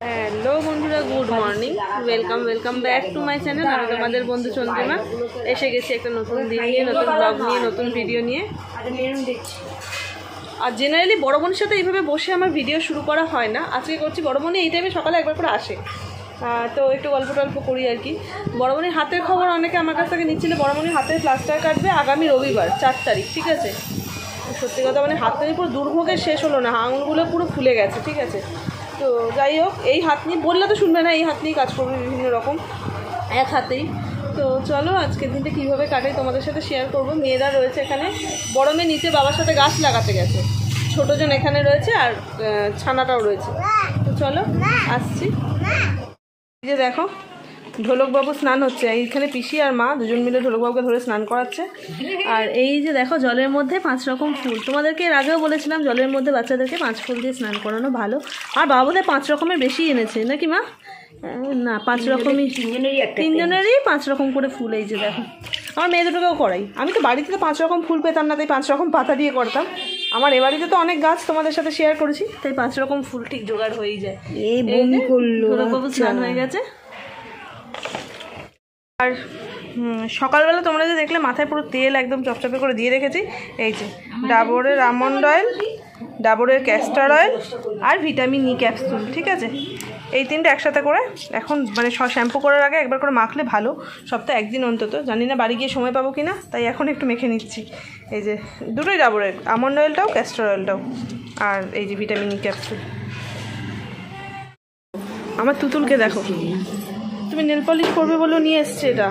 Hello বন্ধুরা, good morning, welcome back to my channel. আমি তোমাদের বন্ধু চন্দ্রিমা এসে গেছি একটা নতুন দিন নিয়ে, নতুন ব্লগ নিয়ে, নতুন ভিডিও নিয়ে। আর জেনারেলি বড় বোনের সাথে এইভাবে বসে আমার ভিডিও শুরু করা হয় না। আজকে করছি, বড় বোনই এই টাইমে সকালে একবার করে আসে, তো একটু গল্প টল্প করি আর কি। বড় বোনের হাতের খবর অনেকে আমার কাছ থেকে নিচ্ছিল। বড় বোনের হাতের প্লাস্টার কাটবে আগামী রবিবার 4 তারিখ, ঠিক আছে। সত্যি কথা মানে হাতটা পুরো দুর্ভোগের শেষ হলো না, আঙুলগুলো পুরো ফুলে গেছে, ঠিক আছে। তো যাই হোক, এই হাত নিয়ে বললে তো শুনবে না, এই হাত নিয়েই কাজ করবে বিভিন্ন রকম, এক হাতেই। তো চলো আজকের দিনটা কীভাবে কাটে তোমাদের সাথে শেয়ার করবো। মেয়েরা রয়েছে এখানে, বড় মেয়ে নিচে বাবার সাথে গাছ লাগাতে গেছে, ছোটোজন এখানে রয়েছে, আর ছানাটাও রয়েছে। তো চলো আসছি। এই যে দেখো, ঢোলকবাবু স্নান হচ্ছে, এইখানে পিসি আর মা দুজন মিলে ঢোলকবাবুকে ধরে স্নান করাচ্ছে। আর এই যে দেখো, জলের মধ্যে 5 রকম ফুল। তোমাদেরকে এর আগেও বলেছিলাম জলের মধ্যে বাচ্চাদেরকে 5 ফুল দিয়ে স্নান করানো ভালো। আর বাবা বোধহয় 5 রকমের বেশি এনেছে নাকি মা? না, 5 রকমই, 3 জনেরই 5 রকম করে ফুল। এই যে দেখো, আমার মেয়ে দুটোকেও করাই। আমি তো বাড়িতে তো 5 রকম ফুল পেতাম না, তাই 5 রকম পাতা দিয়ে করতাম। আমার এ বাড়িতে তো অনেক গাছ তোমাদের সাথে শেয়ার করেছি, তাই 5 রকম ফুল ঠিক জোগাড় হয়েই যায়। ঢোলকবাবু স্নান হয়ে গেছে। আর সকালবেলা তোমরা যে দেখলে মাথায় পুরো তেল একদম চপচপে করে দিয়ে রেখেছি। এই যে ডাবরের আমন্ড অয়েল, ডাবরের ক্যাস্টার অয়েল আর ভিটামিন ই ক্যাপসুল, ঠিক আছে। এই 3টা একসাথে করে এখন মানে শ্যাম্পু করার আগে একবার করে মাখলে ভালো, সপ্তাহে 1 দিন অন্তত। জানি না বাড়ি গিয়ে সময় পাবো কি না, তাই এখন একটু মেখে নিচ্ছি। এই যে দুটোই ডাবরের, আমন্ড অয়েলটাও ক্যাস্টার অয়েলটাও, আর এই যে ভিটামিন ই ক্যাপসুল। আমার তুতুলকে দেখো, তুমি নেল পলিশ করবে বলেও নিয়ে এসছে এটা।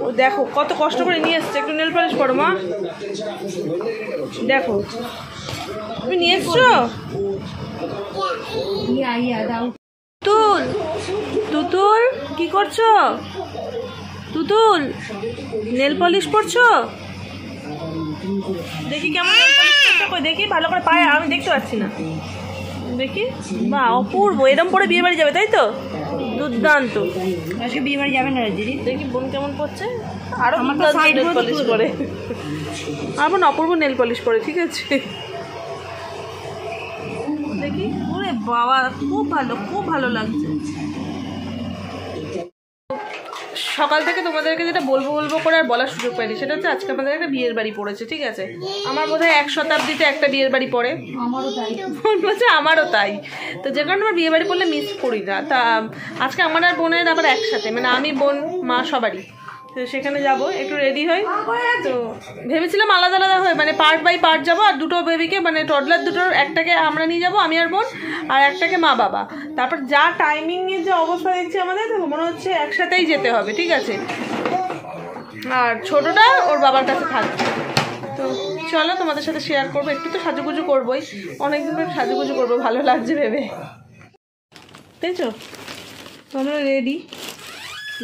ও দেখো কত কষ্ট করে নিয়ে এসছে, একটু নেল পলিশ করো মা। দেখো তুমি নিয়ে এসছো। তুতুল, তুতুল কি করছো? তুতুল নেল পলিশ করছো? দেখি কেমন নেল পলিশ করছো, কই দেখি ভালো করে পায়ে, আমি দেখতে পাচ্ছি না। দেখি, বা অপূর্ব। এরম পরে বিয়ে বাড়ি যাবে তাই তো? দুর্দান্ত। আজকে বিয়ে বাড়ি যাবে না দিদি? দেখি বোন কেমন করছে। আরো নেল পলিশ করে, আর বোন অপূর্ব নেল পলিশ করে, ঠিক আছে। দেখি, ওরে বাবা, খুব ভালো, খুব ভালো লাগছে। সকাল থেকে তোমাদেরকে যেটা বলবো করে আর বলার সুযোগ পাইনি, সেটা হচ্ছে আজকে আমাদের একটা বিয়ের বাড়ি পড়েছে, ঠিক আছে। আমার বোধহয় 1 শতাব্দীতে একটা বিয়ের বাড়ি পড়ে, আমারও তাই। তো যে কারণে আমার বিয়ে বাড়ি পড়লে মিস করি না। তা আজকে আমার আর বোনের আবার একসাথে, মানে আমি, বোন, মা সবারই। তো সেখানে যাব, একটু রেডি হই। তো ভেবেছিলাম আলাদা আলাদা হয়ে, মানে পার্ট বাই পার্ট যাবো। আর দুটো বেবিকে, মানে টডলার দুটোর, একটাকে আমরা নিয়ে যাবো আমি আর বোন, আর একটাকে মা বাবা। তারপর যা টাইমিংয়ের যে অবস্থা দেখছি আমাদের, তো মনে হচ্ছে একসাথেই যেতে হবে, ঠিক আছে। আর ছোটোটা ওর বাবার কাছে থাকবে। তো চলো তোমাদের সাথে শেয়ার করবো। একটু তো সাজুগুজু করবোই, অনেকদিন পর সাজুগুজু করবো, ভালো লাগছে ভেবে, বুঝেছো। তো আমরা রেডি,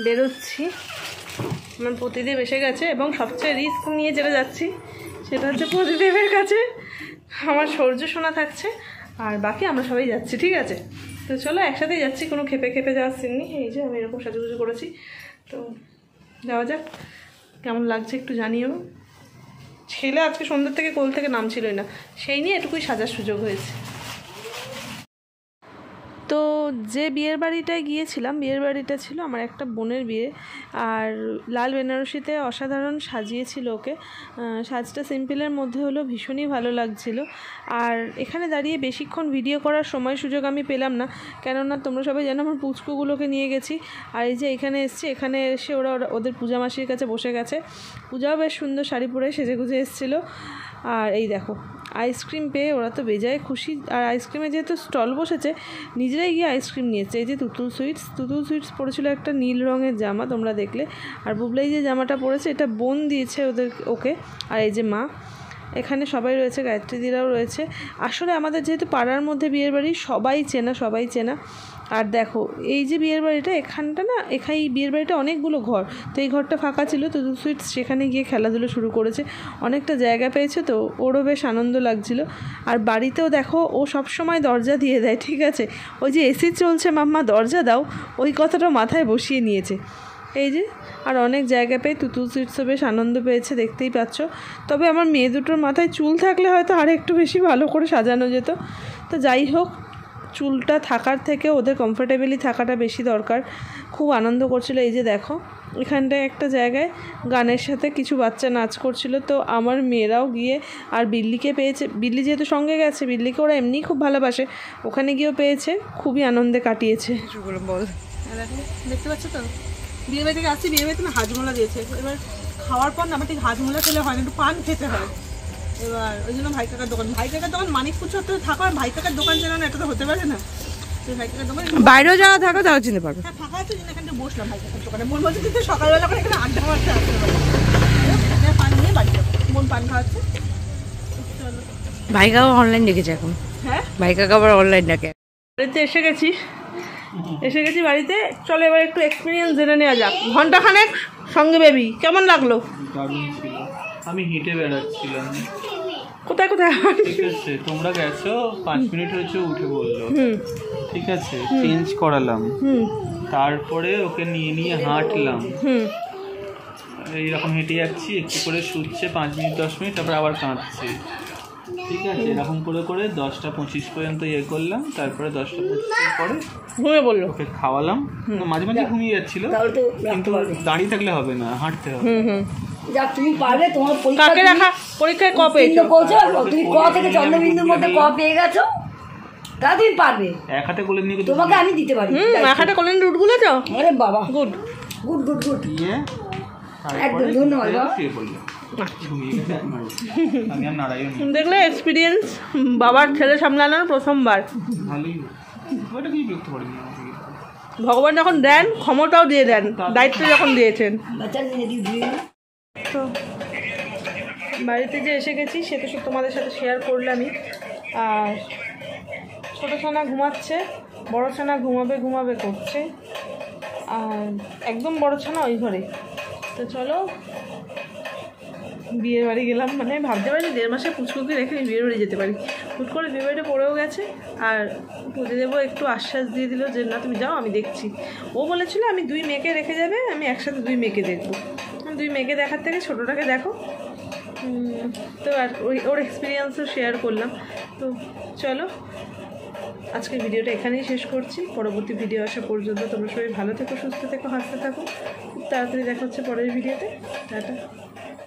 বেরোচ্ছি। আমার প্রতিদেব এসে গেছে, এবং সবচেয়ে রিস্ক নিয়ে যেতে যাচ্ছি সেটা হচ্ছে প্রতিদেবের কাছে আমার সূর্য সোনা থাকছে, আর বাকি আমরা সবাই যাচ্ছি, ঠিক আছে। তো চলো একসাথেই যাচ্ছি, কোনো খেপে যাওয়ার সিন নেই। এই যে আমি এরকম সাজুগুজু করেছি, তো যাওয়া যাক। কেমন লাগছে একটু জানিও। ছেলে আজকে সন্ধ্যার থেকে কোল থেকে নামছিলই না, সেই নিয়ে এটুকুই সাজার সুযোগ হয়েছে। তো যে বিয়ের বাড়িটায় গিয়েছিলাম, বিয়ের বাড়িটা ছিল আমার একটা বোনের বিয়ে, আর লাল বেনারসিতে অসাধারণ সাজিয়েছিল ওকে। সাজটা সিম্পলের মধ্যে হলো, ভীষণই ভালো লাগছিল। আর এখানে দাঁড়িয়ে বেশিক্ষণ ভিডিও করার সময় সুযোগ আমি পেলাম না, কেননা তোমরা সবাই জানো আমার পুচকুগুলোকে নিয়ে গেছি। আর এই যে এখানে এসছি, এখানে এসে ওরা ওদের পূজা মাসির কাছে বসে গেছে। পূজাও বেশ সুন্দর শাড়ি পরে সেজে গুজে এসেছিলো। আর এই দেখো, আইসক্রিম পেয়ে ওরা তো বেজায় খুশি। আর আইসক্রিমে যেহেতু স্টল বসেছে, নিজেরাই গিয়ে আইসক্রিম নিয়েছে। এই যে তুতুল সুইটস পরেছিল একটা নীল রঙের জামা, তোমরা দেখলে। আর বুবলাই যে জামাটা পরেছে, এটা বোন দিয়েছে ওকে। আর এই যে মা, এখানে সবাই রয়েছে, গায়ত্রী দিরাও রয়েছে। আসলে আমাদের যেহেতু পাড়ার মধ্যে বিয়ের বাড়ি, সবাই চেনা। আর দেখো এই যে বিয়ের বাড়িটা, এখানটা না, এখানে এই বিয়ের বাড়িটা অনেকগুলো ঘর, তো এই ঘরটা ফাঁকা ছিল। তো সুইটস সেখানে গিয়ে খেলাধুলো শুরু করেছে, অনেকটা জায়গা পেয়েছে, তো ওরও বেশ আনন্দ লাগছিল। আর বাড়িতেও দেখো, ও সবসময় দরজা দিয়ে দেয়, ঠিক আছে। ওই যে এসি চলছে মাম্মা দরজা দাও, ওই কথাটা মাথায় বসিয়ে নিয়েছে। এই যে, আর অনেক জায়গা পেয়ে তুতুল সুইটসও বেশ আনন্দ পেয়েছে, দেখতেই পাচ্ছ। তবে আমার মেয়ে দুটোর মাথায় চুল থাকলে হয়তো আর একটু বেশি ভালো করে সাজানো যেত। তো যাই হোক, চুলটা থাকার থেকে ওদের কমফোর্টেবলি থাকাটা বেশি দরকার। খুব আনন্দ করছিল। এই যে দেখো এখানটায় একটা জায়গায় গানের সাথে কিছু বাচ্চা নাচ করছিল, তো আমার মেয়েরাও গিয়ে আর বিল্লিকে পেয়েছে, বিল্লি যেহেতু সঙ্গে গেছে, বিল্লিকে ওরা এমনিই খুব ভালোবাসে, ওখানে গিয়েও পেয়েছে, খুবই আনন্দে কাটিয়েছে। বল দেখো, দেখতে পাচ্ছ তো বিয়ে বাড়ি থেকে আসছি, বিয়ে বাড়িতে না হাজমোলা দিয়েছে। এবার খাওয়ার পর না আমার ঠিক হাজমোলা খেলে হয় না, একটু পান খেতে হয়। এবার ওই জন্য ভাই কাকার দোকান, ভাই কাকার দোকান মানিকপুর চত্বরে থাকো, আর ভাই কাকার দোকান চেনা না, এটা তো হতে পারে না। ভাই কাকার দোকান বাইরেও যাওয়া থাকো তাও চিনতে পারবে। হ্যাঁ ফাঁকা আছে, এখানে বসলাম ভাই কাকার দোকানে। মন বলছে কিন্তু সকালবেলা করে এখানে আড্ডা মারতে আসতে পারে, পান নিয়ে বাড়ি যাবো। মন পান খাওয়াচ্ছে। ভাই কাকা অনলাইন দেখেছে এখন। হ্যাঁ ভাই কাকা আবার অনলাইন দেখে। বাড়িতে এসে গেছি বাড়িতে। চলো এবার একটু এক্সপিরিয়েন্স জেনে নেওয়া যাক। ঘন্টাখানেক সঙ্গে বেবি, কেমন লাগলো? দারুণ ছিল। আমি হেঁটে বেড়াচ্ছিলাম। কোথায় ঠিক আছে, তোমরা গেছো 5 মিনিট হয়েছে, উঠে বললো ঠিক আছে, চেঞ্জ করালাম, তারপরে ওকে নিয়ে হাঁটলাম, এইরকম হেঁটে যাচ্ছি, একটু করে শুচ্ছে 5 মিনিট 10 মিনিট, তারপরে আবার কাঁদছে। ঠিক আছে, এরকম করে করে 10টা 25 পর্যন্ত ইয়ে করলাম, তারপরে 10টা 25 পরে ঘুমিয়ে বললো। ওকে খাওয়ালাম, মাঝে মাঝে ঘুমিয়ে যাচ্ছিল, কিন্তু দাঁড়িয়ে থাকলে হবে না, হাঁটতে হবে। যাক তুমি পারবে, তোমার কাকে রাখা পরীক্ষায় ক পেয়েছো? তুমি ক থেকে চন্দ্রবিন্দুর মধ্যে ক পেয়ে গেছো, তা তুমি পারবে। এক হাতে কোলে নিয়ে তোমাকে আমি দিতে পারি। এক হাতে কোলেন রুট গুলো তো। আরে বাবা, গুড গুড গুড গুড, দিয়ে একদম ধন্যবাদ বাবা। আমি আর নাড়াইও নি। দেখলে এক্সপিরিয়েন্স বাবার ছেলে সামলানোর প্রথমবার। ভালোই, ওটা কি বিরক্ত করেনি আমাকে। ভগবান যখন দেন ক্ষমতাও দিয়ে দেন, দায়িত্ব যখন দিয়েছেন। তো বাড়িতে যে এসে গেছি সে তো সব তোমাদের সাথে শেয়ার করলামই। আর ছোটো ছানা ঘুমাচ্ছে, বড়ো ছানা ঘুমাবে করছে, আর একদম বড়ো ছানা ওই ঘরে। তো চলো বিয়ের বাড়ি গেলাম, মানে ভাবতে পারিনি 1.5 মাসে পুচকুকে রেখে বিয়ের বাড়ি যেতে পারি। হুট করে বিয়ে বাড়িতে পড়েও গেছে। আর পুজো দেবো একটু আশ্বাস দিয়ে দিল যে না তুমি যাও, আমি দেখছি। ও বলেছিল আমি 2 মেয়েকে রেখে যাবে, আমি একসাথে 2 মেয়েকে দেখবো। 2 মেয়েকে দেখার থেকে ছোটোটাকে দেখো। তো আর ওর এক্সপিরিয়েন্সও শেয়ার করলাম। তো চলো আজকের ভিডিওটা এখানেই শেষ করছি। পরবর্তী ভিডিও আসা পর্যন্ত তোমরা সবাই ভালো থেকো, সুস্থ থেকো, হাসতে থাকো। খুব তাড়াতাড়ি দেখা হচ্ছে পরের ভিডিওতে। টাটা।